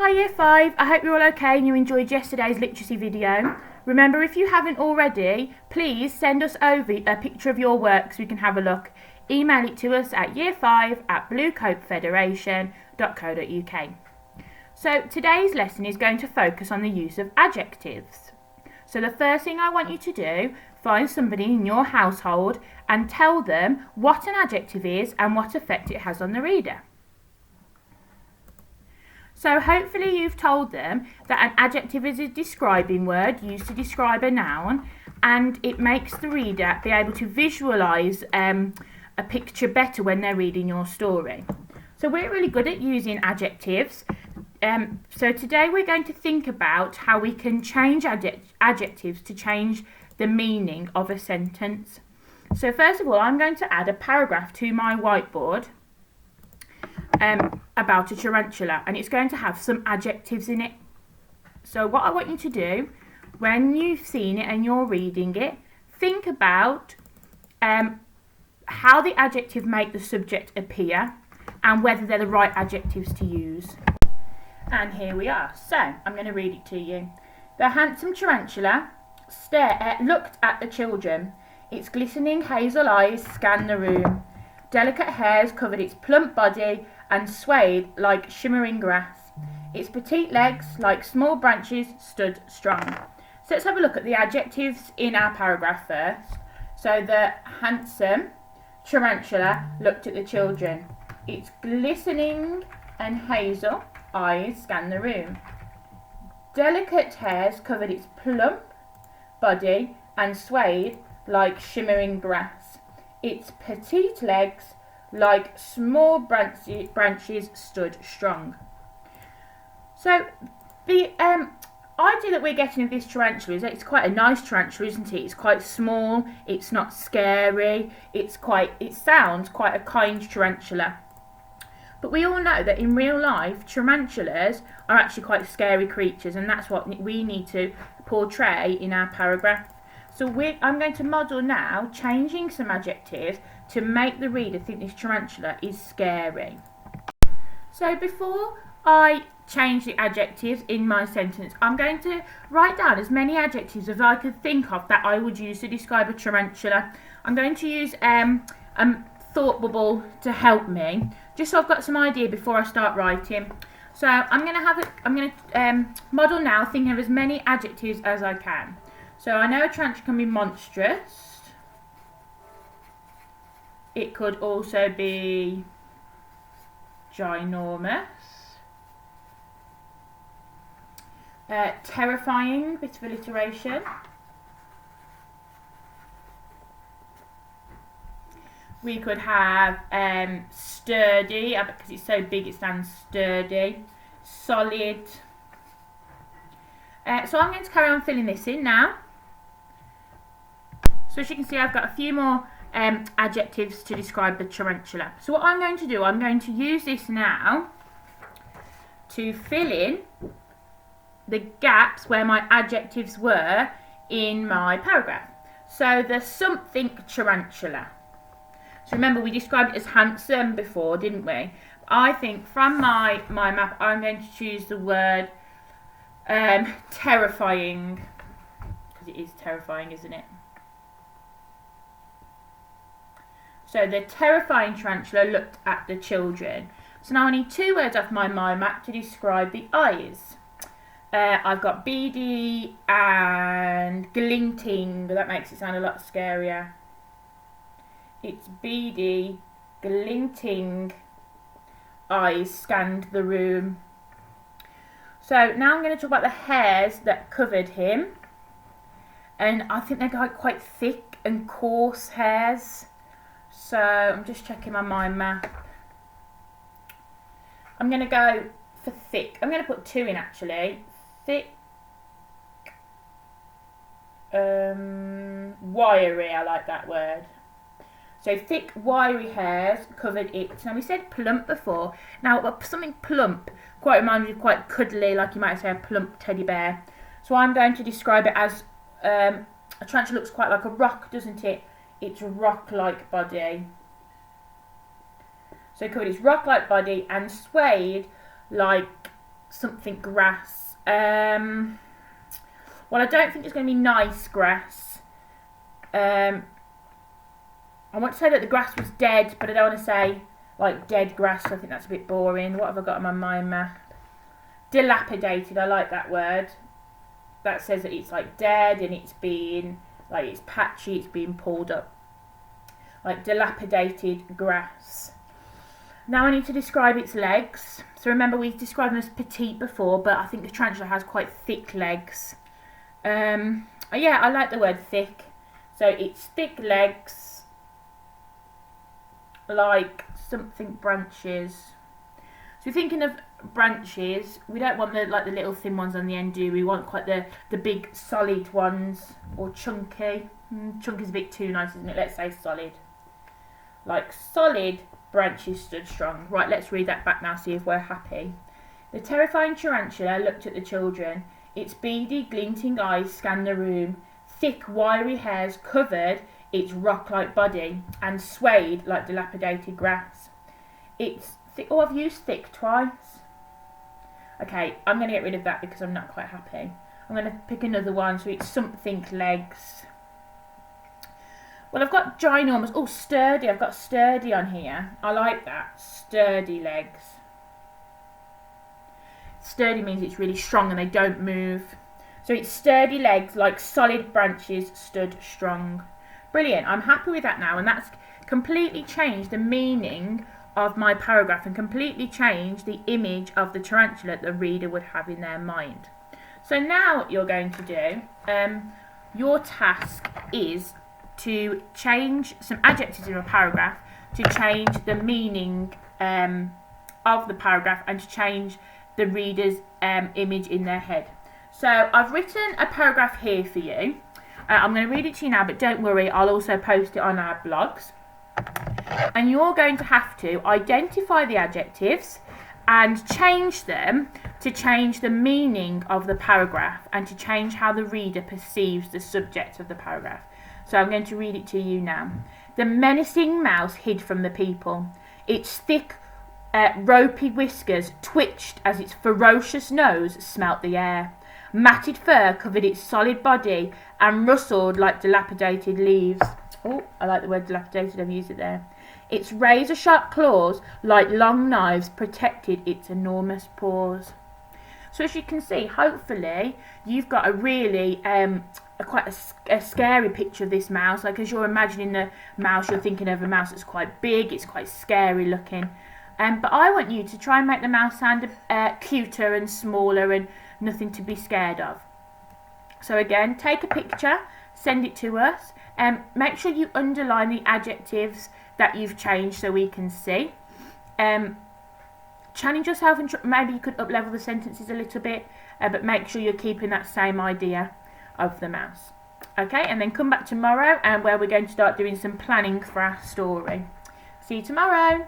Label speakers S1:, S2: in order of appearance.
S1: Hi Year 5, I hope you're all okay and you enjoyed yesterday's literacy video. Remember, if you haven't already, please send us over a picture of your work so we can have a look. Email it to us at year5@bluecopefederation.co.uk. So today's lesson is going to focus on the use of adjectives. So the first thing I want you to do, find somebody in your household and tell them what an adjective is and what effect it has on the reader. So hopefully you've told them that an adjective is a describing word used to describe a noun, and it makes the reader be able to visualise a picture better when they're reading your story. So we're really good at using adjectives. So today we're going to think about how we can change adjectives to change the meaning of a sentence. So first of all, I'm going to add a paragraph to my whiteboard about a tarantula, and it's going to have some adjectives in it. So what I want you to do, when you've seen it and you're reading it, think about how the adjective make the subject appear and whether they're the right adjectives to use. And here we are. So I'm going to read it to you. The handsome tarantula looked at the children. Its glistening hazel eyes scanned the room. Delicate hairs covered its plump body and swayed like shimmering grass. Its petite legs, like small branches, stood strong. So let's have a look at the adjectives in our paragraph first. So the handsome tarantula looked at the children. Its glistening and hazel eyes scanned the room. Delicate hairs covered its plump body and swayed like shimmering grass. Its petite legs, like small branches, stood strong. So the idea that we're getting of this tarantula is that it's quite a nice tarantula, isn't it? It's quite small, it's not scary, it sounds quite a kind tarantula. But we all know that in real life, tarantulas are actually quite scary creatures, and that's what we need to portray in our paragraph. So I'm going to model now changing some adjectives to make the reader think this tarantula is scary. So before I change the adjectives in my sentence, I'm going to write down as many adjectives as I could think of that I would use to describe a tarantula. I'm going to use thought bubble to help me, just so I've got some idea before I start writing. So I'm going to model now, thinking of as many adjectives as I can. So I know a tarantula can be monstrous. It could also be ginormous. Terrifying, bit of alliteration. We could have sturdy, because it's so big it stands sturdy. Solid. So I'm going to carry on filling this in now. So as you can see, I've got a few more adjectives to describe the tarantula. So what I'm going to do, I'm going to use this now to fill in the gaps where my adjectives were in my paragraph. So the something tarantula. So remember, we described it as handsome before, didn't we? I think from my map, I'm going to choose the word terrifying, because it is terrifying, isn't it? So the terrifying tarantula looked at the children. So now I need two words off my mind map to describe the eyes. I've got beady and glinting. That makes it sound a lot scarier. Its beady, glinting eyes scanned the room. So now I'm going to talk about the hairs that covered him. And I think they're quite thick and coarse hairs. So I'm just checking my mind map. I'm going to go for thick. I'm going to put two in actually. Thick. Wiry, I like that word. So thick, wiry hairs covered it. Now we said plump before. Now something plump quite reminds me of quite cuddly, like you might say a plump teddy bear. So I'm going to describe it as a tarantula looks quite like a rock, doesn't it? It's a rock-like body. So covered its rock-like body and swayed like something grass. Well, I don't think it's going to be nice grass. I want to say that the grass was dead, but I don't want to say like dead grass. So I think that's a bit boring. What have I got on my mind map? Dilapidated. I like that word. That says that it's like dead and it's been like it's patchy. It's been pulled up. Like dilapidated grass. Now I need to describe its legs. So remember we described them as petite before, but I think the tarantula has quite thick legs. Yeah, I like the word thick. So it's thick legs, like something branches. So we're thinking of branches. We don't want the little thin ones on the end, do we? We want quite the big solid ones, or chunky. Chunky is a bit too nice, isn't it? Let's say solid. Like solid branches stood strong. Right, let's read that back now, see if we're happy. The terrifying tarantula looked at the children. Its beady, glinting eyes scanned the room. Thick, wiry hairs covered its rock-like body and swayed like dilapidated grass. It's thick. Oh, I've used thick twice. Okay, I'm going to get rid of that because I'm not quite happy. I'm going to pick another one, so it's something legs. Well, I've got ginormous. Oh, sturdy. I've got sturdy on here. I like that. Sturdy legs. Sturdy means it's really strong and they don't move. So it's sturdy legs like solid branches stood strong. Brilliant. I'm happy with that now, and that's completely changed the meaning of my paragraph and completely changed the image of the tarantula that the reader would have in their mind. So now what you're going to do, your task is to change some adjectives in a paragraph, to change the meaning of the paragraph, and to change the reader's image in their head. So I've written a paragraph here for you. I'm going to read it to you now, but don't worry, I'll also post it on our blogs. And you're going to have to identify the adjectives and change them to change the meaning of the paragraph and to change how the reader perceives the subject of the paragraph. So I'm going to read it to you now. The menacing mouse hid from the people. Its thick, ropey whiskers twitched as its ferocious nose smelt the air. Matted fur covered its solid body and rustled like dilapidated leaves. Oh, I like the word dilapidated, I've used it there. Its razor-sharp claws, like long knives, protected its enormous paws. So as you can see, hopefully, you've got a really quite a scary picture of this mouse. Like as you're imagining the mouse, you're thinking of a mouse that's quite big, it's quite scary looking. But I want you to try and make the mouse sound cuter and smaller and nothing to be scared of. So again, take a picture, send it to us. Make sure you underline the adjectives that you've changed so we can see. Challenge yourself and maybe you could up-level the sentences a little bit, but make sure you're keeping that same idea of the mouse. Okay, and then come back tomorrow and where we're going to start doing some planning for our story. See you tomorrow.